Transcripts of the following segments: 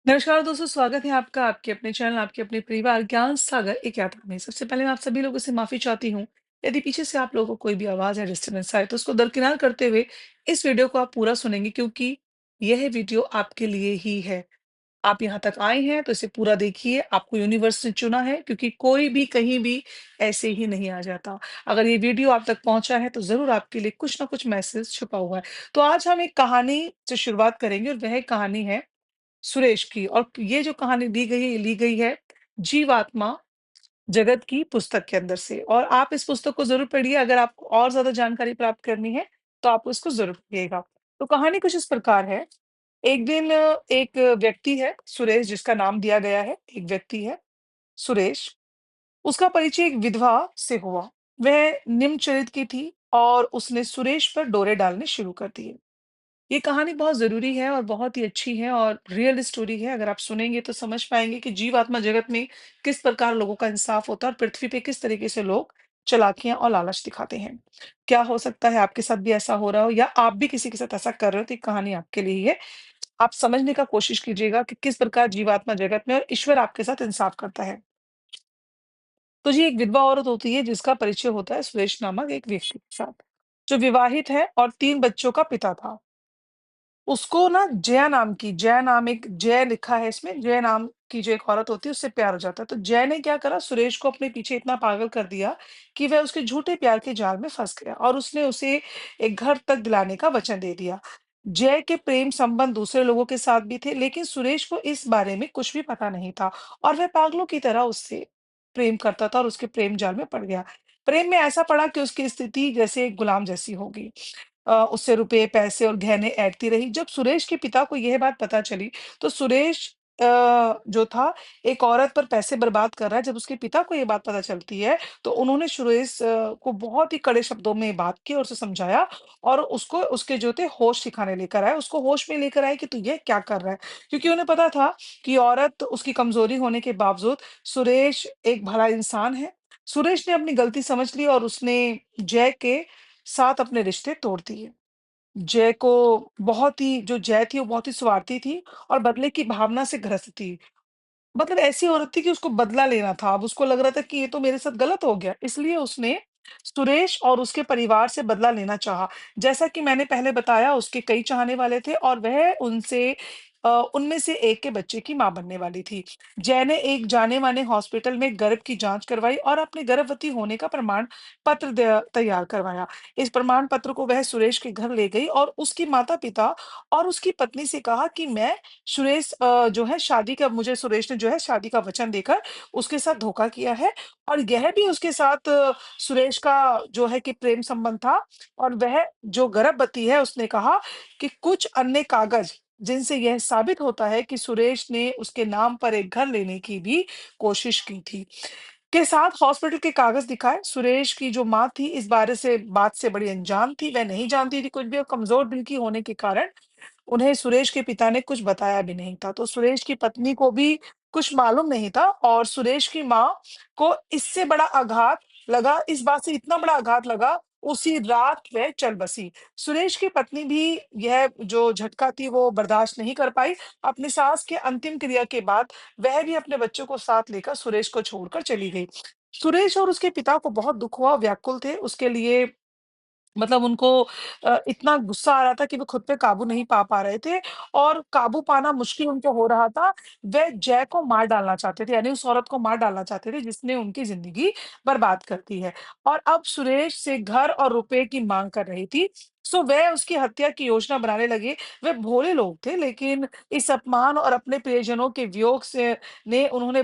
नमस्कार दोस्तों, स्वागत है आपका आपके अपने चैनल, आपके अपने परिवार ज्ञान सागर एक यात्रा में। सबसे पहले मैं आप सभी लोगों से माफ़ी चाहती हूँ। यदि पीछे से आप लोगों को कोई भी आवाज़ या डिस्टर्बेंस आए, तो उसको दरकिनार करते हुए इस वीडियो को आप पूरा सुनेंगे क्योंकि यह वीडियो आपके लिए ही है। आप यहाँ तक आए हैं, तो इसे पूरा देखिए। आपको यूनिवर्स ने चुना है क्योंकि कोई भी कहीं भी ऐसे ही नहीं आ जाता। अगर ये वीडियो आप तक पहुँचा है, तो ज़रूर आपके लिए कुछ ना कुछ मैसेज छुपा हुआ है। तो आज हम एक कहानी से शुरुआत करेंगे और वह कहानी है सुरेश की। और ये जो कहानी दी गई है, ये ली गई है जीवात्मा जगत की पुस्तक के अंदर से। और आप इस पुस्तक को ज़रूर पढ़िए। अगर आपको और ज़्यादा जानकारी प्राप्त करनी है, तो आप इसको ज़रूर पढ़िएगा। तो कहानी कुछ इस प्रकार है। एक दिन एक व्यक्ति है सुरेश, जिसका नाम दिया गया है। एक व्यक्ति है सुरेश, उसका परिचय एक विधवा से हुआ। वह निम्न चरित्र की थी और उसने सुरेश पर डोरे डालने शुरू कर दिए। ये कहानी बहुत ज़रूरी है और बहुत ही अच्छी है और रियल स्टोरी है। अगर आप सुनेंगे तो समझ पाएँगे कि जीवात्मा जगत में किस प्रकार लोगों का इंसाफ होता है और पृथ्वी पे किस तरीके से लोग चालाकियाँ और लालच दिखाते हैं। क्या हो सकता है आपके साथ भी ऐसा हो रहा हो या आप भी किसी के साथ ऐसा कर रहे हो, तो ये कहानी आपके लिए ही है। आप समझने का कोशिश कीजिएगा कि किस प्रकार जीवात्मा जगत में और ईश्वर आपके साथ इंसाफ करता है। तो जी, एक विधवा औरत होती है जिसका परिचय होता है सुरेश नामक एक व्यक्ति के साथ, जो विवाहित है और 3 बच्चों का पिता था। उसको ना जया नाम एक जय लिखा है इसमें, जय नाम की जो एक औरत होती है उससे प्यार हो जाता है। तो जय ने क्या करा, सुरेश को अपने पीछे इतना पागल कर दिया कि वह उसके झूठे प्यार के जाल में फँस गया और उसने उसे एक घर तक दिलाने का वचन दे दिया। जय के प्रेम संबंध दूसरे लोगों के साथ भी थे, लेकिन सुरेश को इस बारे में कुछ भी पता नहीं था और वह पागलों की तरह उससे प्रेम करता था और उसके प्रेम जाल में पड़ गया। प्रेम में ऐसा पड़ा कि उसकी स्थिति जैसे एक गुलाम जैसी हो गई। उससे रुपए, पैसे और गहने ऐंठती रही। जब सुरेश के पिता को यह बात पता चली, तो सुरेश जो था एक औरत पर पैसे बर्बाद कर रहा है, जब उसके पिता को ये बात पता चलती है, तो उन्होंने सुरेश को बहुत ही कड़े शब्दों में बात की और उसे समझाया और उसको उसके जो थे होश ठिकाने लेकर आए। उसको होश में लेकर आए कि तू ये क्या कर रहा है? क्योंकि उन्हें पता था कि औरत उसकी कमज़ोरी होने के बावजूद सुरेश एक भला इंसान है। सुरेश ने अपनी गलती समझ ली और उसने जय के साथ अपने रिश्ते तोड़ दिए। जय को बहुत ही जो जय थी वो बहुत ही स्वार्थी थी और बदले की भावना से ग्रस्त थी। मतलब ऐसी औरत थी कि उसको बदला लेना था। अब उसको लग रहा था कि ये तो मेरे साथ गलत हो गया, इसलिए उसने सुरेश और उसके परिवार से बदला लेना चाहा। जैसा कि मैंने पहले बताया, उसके कई चाहने वाले थे और वह उनमें से एक के बच्चे की माँ बनने वाली थी। जय ने एक जाने-माने हॉस्पिटल में गर्भ की जाँच करवाई और अपने गर्भवती होने का प्रमाण पत्र तैयार करवाया। इस प्रमाण पत्र को वह सुरेश के घर ले गई और उसके माता-पिता और उसकी पत्नी से कहा कि मैं जो है शादी का मुझे सुरेश ने जो है शादी का वचन देकर उसके साथ धोखा किया है और यह भी उसके साथ सुरेश का जो है कि प्रेम संबंध था और वह जो गर्भवती है उसने कहा कि कुछ अन्य कागज जिनसे यह साबित होता है कि सुरेश ने उसके नाम पर एक घर लेने की भी कोशिश की थी। के साथ हॉस्पिटल के कागज दिखाए। सुरेश की जो माँ थी इस बात से बड़ी अनजान थी। वह नहीं जानती थी कुछ भी और कमजोर दिल की होने के कारण उन्हें सुरेश के पिता ने कुछ बताया भी नहीं था। तो सुरेश की पत्नी को भी कुछ मालूम नहीं था और सुरेश की माँ को इससे बड़ा आघात लगा, इस बात से इतना बड़ा आघात लगा, उसी रात वह चल बसी। सुरेश की पत्नी भी यह जो झटका थी वो बर्दाश्त नहीं कर पाई। अपनी सास के अंतिम क्रिया के बाद वह भी अपने बच्चों को साथ लेकर सुरेश को छोड़कर चली गई। सुरेश और उसके पिता को बहुत दुःख हुआ, व्याकुल थे उसके लिए। मतलब उनको इतना गुस्सा आ रहा था कि वो खुद पे काबू नहीं पा रहे थे और काबू पाना मुश्किल उनको हो रहा था। वे जय को मार डालना चाहते थे, यानी उस औरत को मार डालना चाहते थे जिसने उनकी ज़िंदगी बर्बाद कर दी है और अब सुरेश से घर और रुपए की माँग कर रही थी। सो वह उसकी हत्या की योजना बनाने लगे। वे भोले लोग थे, लेकिन इस अपमान और अपने प्रियजनों के वियोग से ने उन्होंने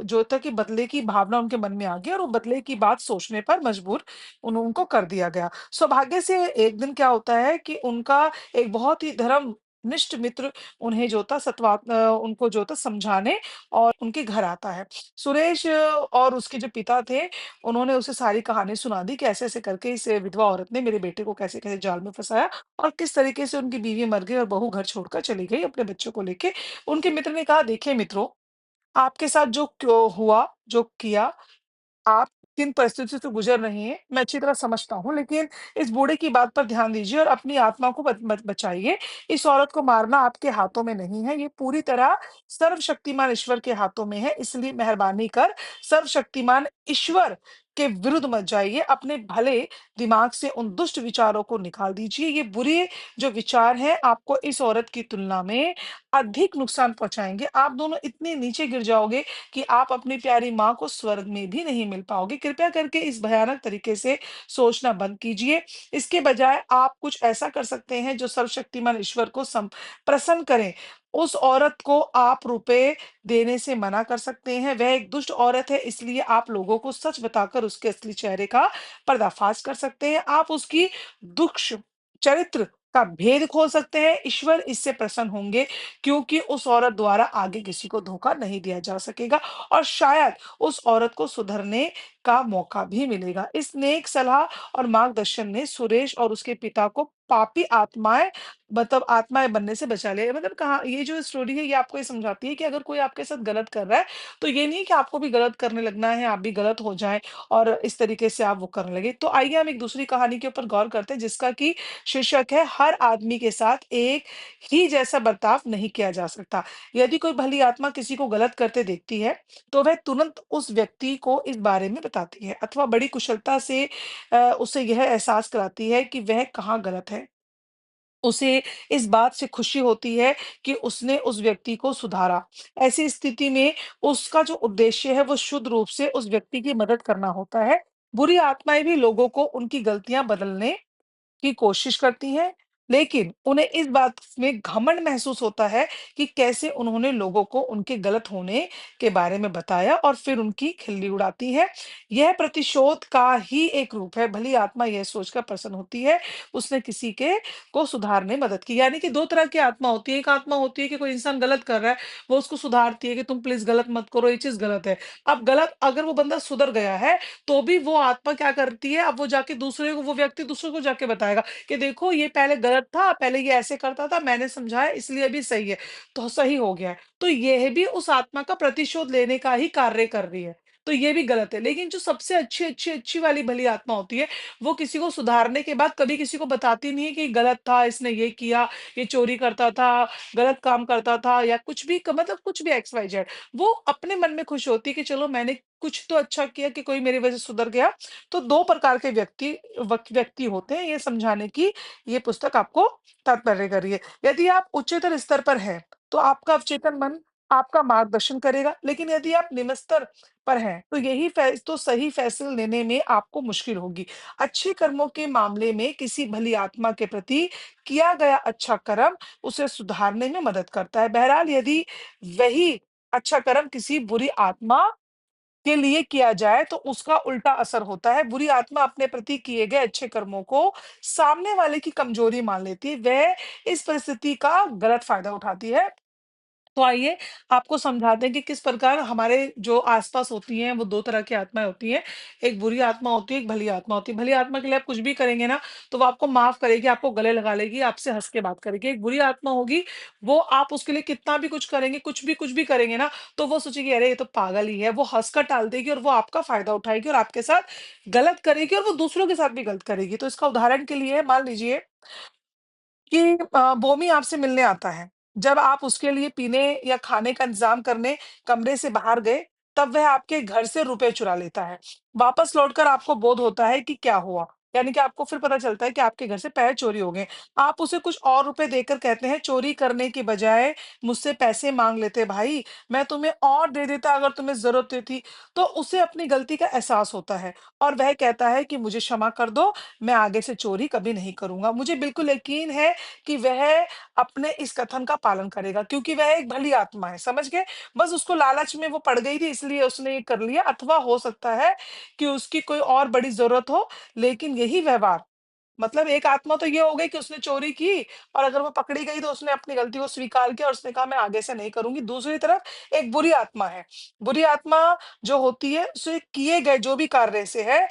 जो था कि बदले की भावना उनके मन में आ गई और वो बदले की बात सोचने पर मजबूर उनको कर दिया गया। सौभाग्य से एक दिन क्या होता है कि उनका एक बहुत ही धर्मनिष्ठ मित्र उन्हें जो था उनको जो था समझाने और उनके घर आता है। सुरेश और उसके जो पिता थे, उन्होंने उसे सारी कहानी सुना दी कि ऐसे-ऐसे करके इस विधवा औरत ने मेरे बेटे को कैसे-कैसे जाल में फँसाया और किस तरीके से उनकी बीवी मर गई और बहू घर छोड़कर चली गई अपने बच्चों को लेके। उनके मित्र ने कहा, देखिए मित्रों, आपके साथ जो हुआ, जो किया, आप किन परिस्थितियों से गुज़र रही हैं, मैं अच्छी तरह समझता हूँ, लेकिन इस बूढ़े की बात पर ध्यान दीजिए और अपनी आत्मा को बचाइए। इस औरत को मारना आपके हाथों में नहीं है, ये पूरी तरह सर्वशक्तिमान ईश्वर के हाथों में है, इसलिए मेहरबानी कर सर्वशक्तिमान ईश्वर के विरुद्ध मत जाइए। अपने भले दिमाग से उन दुष्ट विचारों को निकाल दीजिए। ये बुरे जो विचार हैं, आपको इस औरत की तुलना में अधिक नुकसान पहुँचाएँगे। आप दोनों इतने नीचे गिर जाओगे कि आप अपनी प्यारी माँ को स्वर्ग में भी नहीं मिल पाओगे। कृपया करके इस भयानक तरीके से सोचना बंद कीजिए। इसके बजाय आप कुछ ऐसा कर सकते हैं जो सर्वशक्तिमान ईश्वर को प्रसन्न करे। उस औरत को आप रुपए देने से मना कर सकते हैं। वह एक दुष्ट औरत है, इसलिए आप लोगों को सच बताकर उसके असली चेहरे का पर्दाफाश कर सकते हैं। आप उसकी दुष्ट चरित्र का भेद खोल सकते हैं। ईश्वर इससे प्रसन्न होंगे, क्योंकि उस औरत द्वारा आगे किसी को धोखा नहीं दिया जा सकेगा और शायद उस औरत को सुधरने का मौका भी मिलेगा। इस नेक सलाह और मार्गदर्शन ने सुरेश और उसके पिता को पापी आत्माएँ मतलब आत्माएँ बनने से बचा लिया। मतलब कहाँ ये जो स्टोरी है, ये आपको ये समझाती है कि अगर कोई आपके साथ गलत कर रहा है, तो ये नहीं कि आपको भी गलत करने लगना है, आप भी गलत हो जाएँ और इस तरीके से आप वो करने लगे। तो आइए हम एक दूसरी कहानी के ऊपर गौर करते हैं, जिसका कि शीर्षक है, हर आदमी के साथ एक ही जैसा बर्ताव नहीं किया जा सकता। यदि कोई भली आत्मा किसी को गलत करते देखती है, तो वह तुरंत उस व्यक्ति को इस बारे में बताती है अथवा बड़ी कुशलता से उसे यह एहसास कराती है कि वह कहाँ गलत है। उसे इस बात से खुशी होती है कि उसने उस व्यक्ति को सुधारा। ऐसी स्थिति में उसका जो उद्देश्य है, वो शुद्ध रूप से उस व्यक्ति की मदद करना होता है। बुरी आत्माएँ भी लोगों को उनकी गलतियाँ बदलने की कोशिश करती हैं, लेकिन उन्हें इस बात में घमंड महसूस होता है कि कैसे उन्होंने लोगों को उनके गलत होने के बारे में बताया और फिर उनकी खिल्ली उड़ाती है। यह प्रतिशोध का ही एक रूप है। भली आत्मा यह सोचकर प्रसन्न होती है, उसने किसी के को सुधारने में मदद की। यानी कि 2 तरह की आत्मा होती है। एक आत्मा होती है कि कोई इंसान गलत कर रहा है, वो उसको सुधारती है कि तुम प्लीज़ गलत मत करो, ये चीज़ गलत है। अब गलत अगर वो बंदा सुधर गया है, तो भी वो आत्मा क्या करती है, अब वो जाके दूसरे को वो व्यक्ति दूसरे को जाके बताएगा कि देखो ये पहले गलत था, पहले ये ऐसे करता था, मैंने समझाया इसलिए अभी सही है, तो सही हो गया है। तो यह भी उस आत्मा का प्रतिशोध लेने का ही कार्य कर रही है। तो ये भी गलत है। लेकिन जो सबसे अच्छी वाली भली आत्मा होती है, वो किसी को सुधारने के बाद कभी किसी को बताती नहीं है कि गलत था, इसने ये किया, ये चोरी करता था, गलत काम करता था या कुछ भी मतलब कुछ भी एक्स वाई जेड। वो अपने मन में खुश होती है कि चलो मैंने कुछ तो अच्छा किया कि कोई मेरी वजह से सुधर गया। तो 2 प्रकार के व्यक्ति होते हैं, ये समझाने की ये पुस्तक आपको तात्पर्य कर रही है। यदि आप उच्चतर स्तर पर हैं, तो आपका अवचेतन मन आपका मार्गदर्शन करेगा, लेकिन यदि आप निम्न स्तर पर हैं, तो तो सही फैसले लेने में आपको मुश्किल होगी। अच्छे कर्मों के मामले में किसी भली आत्मा के प्रति किया गया अच्छा कर्म उसे सुधारने में मदद करता है। बहरहाल यदि वही अच्छा कर्म किसी बुरी आत्मा के लिए किया जाए तो उसका उल्टा असर होता है। बुरी आत्मा अपने प्रति किए गए अच्छे कर्मों को सामने वाले की कमजोरी मान लेती है। वह इस परिस्थिति का गलत फायदा उठाती है। तो आइए आपको समझाते हैं कि किस प्रकार हमारे जो आस-पास होती हैं, वो 2 तरह की आत्माएँ होती हैं। एक बुरी आत्मा होती है, एक भली आत्मा होती है। भली आत्मा के लिए आप कुछ भी करेंगे ना, तो वो आपको माफ़ करेगी, आपको गले लगा लेगी, आपसे हँस के बात करेगी। एक बुरी आत्मा होगी, वो आप उसके लिए कितना भी कुछ करेंगे, कुछ भी करेंगे ना, तो वो सोचेगी अरे ये तो पागल ही है। वो हँसकर टाल देगी और वो आपका फ़ायदा उठाएगी और आपके साथ गलत करेगी और वो दूसरों के साथ भी गलत करेगी। तो इसका उदाहरण के लिए मान लीजिए कि बोमी आपसे मिलने आता है। जब आप उसके लिए पीने या खाने का इंतज़ाम करने कमरे से बाहर गए, तब वह आपके घर से रुपए चुरा लेता है। वापस लौटकर आपको बोध होता है कि क्या हुआ? यानी कि आपको फिर पता चलता है कि आपके घर से पैसे चोरी हो गए। आप उसे कुछ और रुपए देकर कहते हैं, "चोरी करने के बजाय मुझसे पैसे माँग लेते भाई, मैं तुम्हें और दे देता अगर तुम्हें ज़रूरत थी।" तो उसे अपनी गलती का एहसास होता है और वह कहता है कि, "मुझे क्षमा कर दो, मैं आगे से चोरी कभी नहीं करूँगा।" मुझे बिल्कुल यकीन है कि वह अपने इस कथन का पालन करेगा क्योंकि वह एक भली आत्मा है, समझ गए? बस उसको लालच में वो पड़ गई थी इसलिए उसने ये कर लिया अथवा हो सकता है कि उसकी कोई और बड़ी ज़रूरत हो, लेकिन यही व्यवहार मतलब एक आत्मा तो ये हो गई कि उसने चोरी की और अगर वो पकड़ी गई तो उसने अपनी गलती को स्वीकार किया और उसने कहा मैं आगे से नहीं करूँगी। दूसरी तरफ एक बुरी आत्मा है। बुरी आत्मा जो होती है उसे किए गए जो भी कार्य से है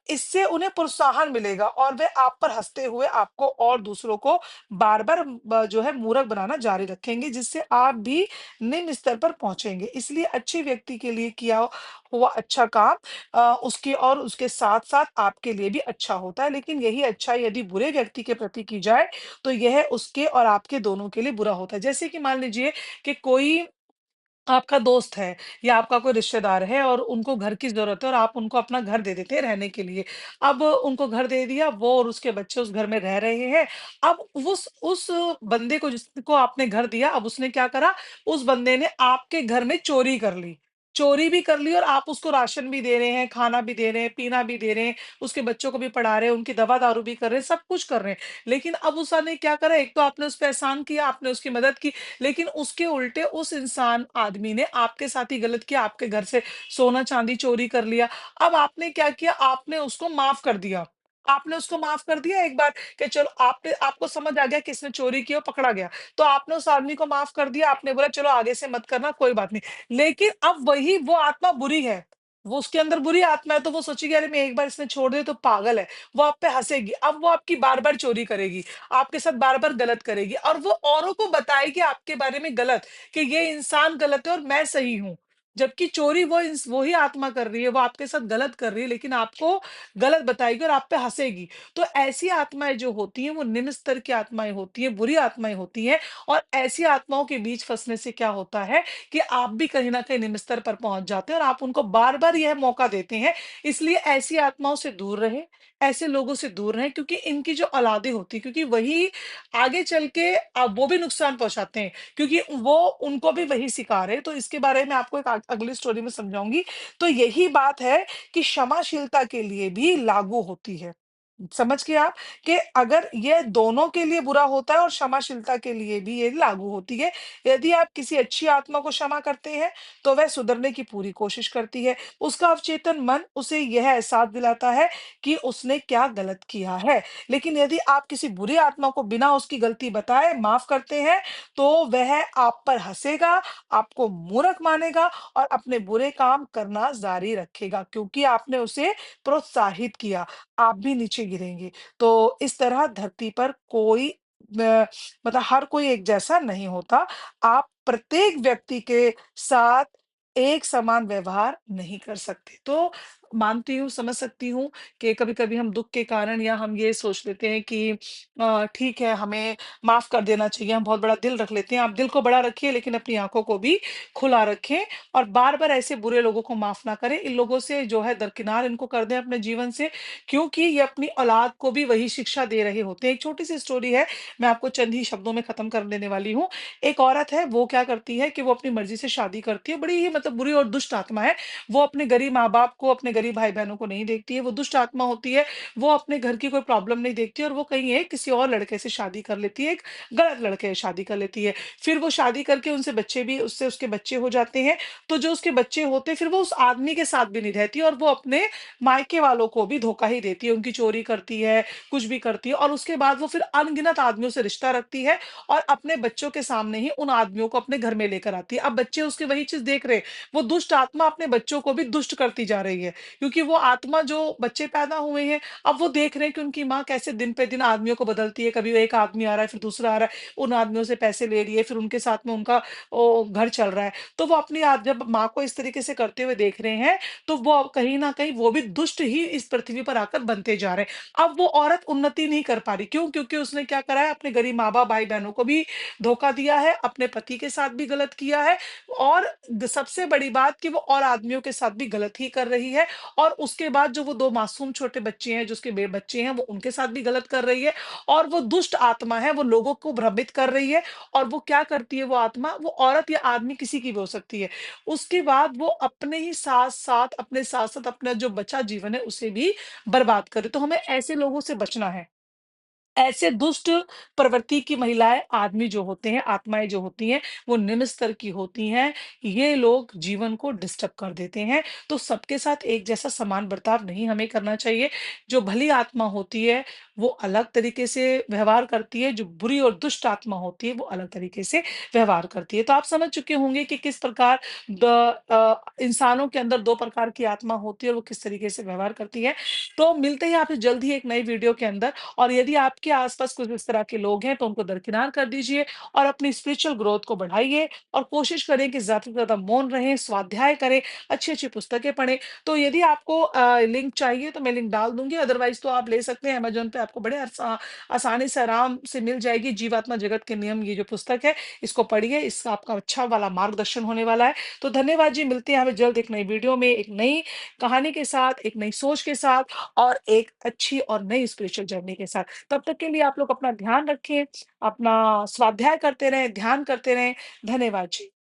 इससे उन्हें प्रोत्साहन मिलेगा और वे आप पर हँसते हुए आपको और दूसरों को बार-बार जो है मूर्ख बनाना जारी रखेंगे जिससे आप भी निम्न स्तर पर पहुँचेंगे। इसलिए अच्छे व्यक्ति के लिए किया हुआ अच्छा काम उसके और उसके साथ-साथ आपके लिए भी अच्छा होता है। लेकिन यही अच्छाई यदि बुरे व्यक्ति के प्रति की जाए, तो यह उसके और आपके दोनों के लिए बुरा होता है। जैसे कि मान लीजिए कि कोई आपका दोस्त है या आपका कोई रिश्तेदार है और उनको घर की ज़रूरत है और आप उनको अपना घर दे देते हैं रहने के लिए। अब उनको घर दे दिया, वो और उसके बच्चे उस घर में रह रहे हैं। अब उस बंदे को जिसको आपने घर दिया, अब उसने क्या करा, उस बंदे ने आपके घर में चोरी कर ली। चोरी भी कर ली और आप उसको राशन भी दे रहे हैं, खाना भी दे रहे हैं, पीना भी दे रहे हैं, उसके बच्चों को भी पढ़ा रहे हैं, उनकी दवा-दारू भी कर रहे हैं, सब कुछ कर रहे हैं। लेकिन अब उसने क्या करा, एक तो आपने उस पे एहसान किया, आपने उसकी मदद की, लेकिन उसके उल्टे उस इंसान आदमी ने आपके साथ ही गलत किया, आपके घर से सोना-चांदी चोरी कर लिया। अब आपने क्या किया, आपने उसको माफ़ कर दिया। आपने उसको माफ़ कर दिया एक बार कि चलो आपने आपको समझ आ गया कि इसने चोरी की और पकड़ा गया। तो आपने उस आदमी को माफ़ कर दिया, आपने बोला चलो आगे से मत करना, कोई बात नहीं। लेकिन अब वही वो आत्मा बुरी है, वो उसके अंदर बुरी आत्मा है, तो वो सोचेगी अरे मैं एक बार इसने छोड़ दिया तो पागल है, वो आप पे हँसेगी। अब वो आपकी बार-बार चोरी करेगी। आपके साथ बार-बार गलत करेगी और वो औरों को बताएगी आपके बारे में गलत कि ये इंसान गलत है और मैं सही हूँ। जबकि चोरी वो ही आत्मा कर रही है, वो आपके साथ गलत कर रही है लेकिन आपको गलत बताएगी और आप पे हँसेगी। तो ऐसी आत्माएँ जो होती हैं वो निम्न स्तर की आत्माएँ होती हैं, बुरी आत्माएँ होती हैं और ऐसी आत्माओं के बीच फँसने से क्या होता है कि आप भी कहीं न कहीं निम्न स्तर पर पहुँच जाते हैं और आप उनको बार-बार यह मौका देते हैं। इसलिए ऐसी आत्माओं से दूर रहें, ऐसे लोगों से दूर रहें क्योंकि इनकी जो औलादें होती हैं क्योंकि वही आगे चल के वो भी नुकसान पहुँचाते हैं क्योंकि वो उनको भी वही सिखा रहे हैं। तो इसके बारे में आपको एक अगली स्टोरी में समझाऊँगी। तो यही बात है कि क्षमाशीलता के लिए भी लागू होती है। समझ गए आप कि अगर ये दोनों के लिए बुरा होता है और क्षमाशीलता के लिए भी ये लागू होती है। यदि आप किसी अच्छी आत्मा को क्षमा करते हैं, तो वह सुधरने की पूरी कोशिश करती है। उसका अवचेतन मन उसे यह एहसास दिलाता है कि उसने क्या गलत किया है। लेकिन यदि आप किसी बुरी आत्मा को बिना उसकी गलती बताए माफ करते हैं, तो वह आप पर हँसेगा, आपको मूर्ख मानेगा और अपने बुरे काम करना जारी रखेगा क्योंकि आपने उसे प्रोत्साहित किया। आप भी नीचे गिरेंगे। तो इस तरह धरती पर कोई मतलब हर कोई एक जैसा नहीं होता। आप प्रत्येक व्यक्ति के साथ एक समान व्यवहार नहीं कर सकते। तो मानती हूँ, समझ सकती हूँ कि कभी-कभी हम दुःख के कारण या हम ये सोच लेते हैं कि ठीक है, हमें माफ़ कर देना चाहिए, हम बहुत बड़ा दिल रख लेते हैं। आप दिल को बड़ा रखिए लेकिन अपनी आँखों को भी खुला रखें और बार-बार ऐसे बुरे लोगों को माफ़ ना करें। इन लोगों से जो है दरकिनार इनको कर दें अपने जीवन से क्योंकि ये अपनी औलाद को भी वही शिक्षा दे रहे होते हैं। एक छोटी-सी स्टोरी है, मैं आपको चंद ही शब्दों में ख़त्म कर देने वाली हूँ। एक औरत है, वो क्या करती है कि वो अपनी मर्ज़ी से शादी करती है, बड़ी ही मतलब बुरी और दुष्ट आत्मा है। वो अपने गरीब माँ-बाप को, अपने गरीब भाई-बहनों को नहीं देखती है, वो दुष्ट आत्मा होती है। वो अपने घर की कोई प्रॉब्लम नहीं देखती और वो कहीं एक किसी और लड़के से शादी कर लेती है, एक गलत लड़के से शादी कर लेती है। फिर वो शादी करके उनसे बच्चे भी उससे उसके बच्चे हो जाते हैं, तो जो उसके बच्चे होते हैं, फिर वो उस आदमी के साथ भी नहीं रहती और वो अपने मायके वालों को भी धोखा ही देती है, उनकी चोरी करती है, कुछ भी करती है और उसके बाद वो फिर अनगिनत आदमियों से रिश्ता रखती है और अपने बच्चों के सामने ही उन आदमियों को अपने घर में लेकर आती है। अब बच्चे उसकी वही चीज़ देख रहे हैं, वो दुष्ट आत्मा अपने बच्चों को भी दुष्ट करती जा रही है, क्योंकि वो आत्मा जो बच्चे पैदा हुए हैं, अब वो देख रहे हैं कि उनकी माँ कैसे दिन पे दिन आदमियों को बदलती है, कभी वो एक आदमी आ रहा है, फिर दूसरा आ रहा है, उन आदमियों से पैसे ले लिए, फिर उनके साथ में उनका घर चल रहा है। तो वो अपनी जब माँ को इस तरीके से करते हुए देख रहे हैं, तो वो अब कहीं न कहीं वो भी दुष्ट ही इस पृथ्वी पर आकर बनते जा रहे हैं। अब वो औरत उन्नति नहीं कर पा रही, क्यों? क्योंकि उसने क्या करा है, अपने गरीब माँ-बाप, भाई-बहनों को भी धोखा दिया है, अपने पति के साथ भी गलत किया है और सबसे बड़ी बात कि वो और आदमियों के साथ भी गलत ही कर रही है और उसके बाद जो वो 2 मासूम छोटे बच्चे हैं, जो उसके बच्चे हैं, वो उनके साथ भी गलत कर रही है और वो दुष्ट आत्मा है, वो लोगों को भ्रमित कर रही है और वो क्या करती है वो आत्मा, वो औरत या आदमी किसी की भी हो सकती है। उसके बाद वो अपने साथ-साथ अपना जो बचा जीवन है, उसे भी बर्बाद करे। तो हमें ऐसे लोगों से बचना है। ऐसे दुष्ट प्रवृत्ति की महिलाएँ, आदमी जो होते हैं, आत्माएँ जो होती हैं, वो निम्न स्तर की होती हैं। ये लोग जीवन को डिस्टर्ब कर देते हैं। तो सबके साथ एक जैसा समान बर्ताव नहीं हमें करना चाहिए। जो भली आत्मा होती है, वो अलग तरीके से व्यवहार करती है, जो बुरी और दुष्ट आत्मा होती है, वो अलग तरीके से व्यवहार करती है। तो आप समझ चुके होंगे कि किस प्रकार इंसानों के अंदर 2 प्रकार की आत्मा होती है और वो किस तरीके से व्यवहार करती है। तो मिलते हैं आपसे जल्द ही एक नई वीडियो के अंदर, और यदि आपके आस-पास कुछ इस तरह के लोग हैं, तो उनको दरकिनार कर दीजिए और अपनी स्पिरिचुअल ग्रोथ को बढ़ाइए और कोशिश करें कि ज़्यादा से ज़्यादा मौन रहें, स्वाध्याय करें, अच्छी-अच्छी पुस्तकें पढ़ें। तो यदि आपको लिंक चाहिए तो मैं लिंक डाल दूँगी, अदरवाइज़ तो आप ले सकते हैं अमेज़न पे, आपको बड़े आसानी से आराम से मिल जाएगी। जीवात्मा जगत के नियम, ये जो पुस्तक है, इसको पढ़िए, इसका आपका अच्छा वाला मार्गदर्शन होने वाला है। तो धन्यवाद जी, मिलते हैं हमें जल्द एक नई वीडियो में, एक नई कहानी के साथ, एक नई सोच के साथ और एक अच्छी और नई स्पिरिचुअल जर्नी के साथ। तब तक के लिए आप लोग अपना ध्यान रखें, अपना स्वाध्याय करते रहें, ध्यान करते रहें। धन्यवाद जी।